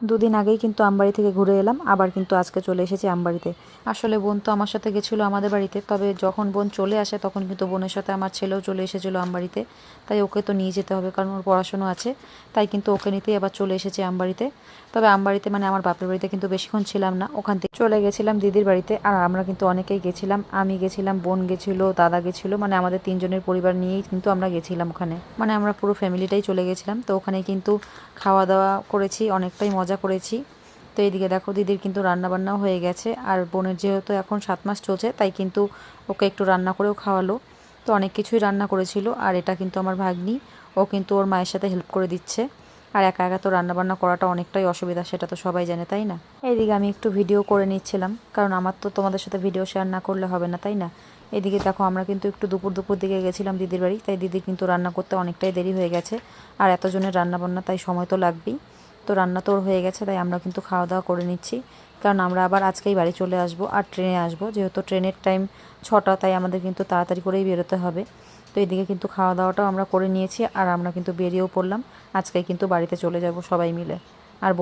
দুদিন আগেই কিন্তু আমবাড়ি থেকে ঘুরে এলাম, আবার কিন্তু আজকে চলে এসেছি আমবাড়িতে। আসলে বোন তো আমার সাথে গেছিলো আমাদের বাড়িতে, তবে যখন বোন চলে আসে তখন কিন্তু বোনের সাথে আমার ছেলেও চলে এসেছিলো আমবাড়িতে। তাই ওকে তো নিয়ে যেতে হবে, কারণ ওর পড়াশোনা আছে। তাই কিন্তু ওকে নিতেই আবার চলে এসেছি আমবাড়িতে। তবে আমবাড়িতে মানে আমার বাপের বাড়িতে কিন্তু বেশিক্ষণ ছিলাম না, ওখান থেকে চলে গেছিলাম দিদির বাড়িতে। আর আমরা কিন্তু অনেকেই গেছিলাম, আমি গেছিলাম, বোন গেছিলো, দাদা গেছিলো, মানে আমাদের তিনজনের পরিবার নিয়েই কিন্তু আমরা গেছিলাম ওখানে। মানে আমরা পুরো ফ্যামিলিটাই চলে গেছিলাম। তো ওখানে কিন্তু খাওয়া দাওয়া করেছি, অনেকটাই মজা করেছি। তো এইদিকে দেখো দিদির কিন্তু রান্নাবান্নাও হয়ে গেছে। আর বোনের যেহেতু এখন 7 মাস চলছে, তাই কিন্তু ওকে একটু রান্না করেও খাওয়ালো। তো অনেক কিছুই রান্না করেছিল। আর এটা কিন্তু আমার ভাগ্নি, ও কিন্তু ওর মায়ের সাথে হেল্প করে দিচ্ছে। আর একা একা তো রান্নাবান্না করাটা অনেকটাই অসুবিধা, সেটা তো সবাই জানে, তাই না? এইদিকে আমি একটু ভিডিও করে নিচ্ছিলাম, কারণ আমার তো তোমাদের সাথে ভিডিও শেয়ার না করলে হবে না, তাই না? এদিকে দেখো আমরা কিন্তু একটু দুপুর দিকে গেছিলাম দিদির বাড়ি, তাই দিদি কিন্তু রান্না করতে অনেকটাই দেরি হয়ে গেছে। আর এতজনের রান্নাবান্না, তাই সময় তো লাগবেই। তো রান্না তো ওর হয়ে গেছে, তাই আমরা কিন্তু খাওয়া দাওয়া করে নিচ্ছি। কারণ আমরা আবার আজকেই বাড়ি চলে আসবো, আর ট্রেনে আসবো, যেহেতু ট্রেনের টাইম 6টা, তাই আমাদের কিন্তু তাড়াতাড়ি করেই বেরোতে হবে। তো এদিকে কিন্তু খাওয়া দাওয়াটাও আমরা করে নিয়েছি, আর আমরা কিন্তু বেরিয়েও পড়লাম। আজকে কিন্তু বাড়িতে চলে যাব সবাই মিলে। আর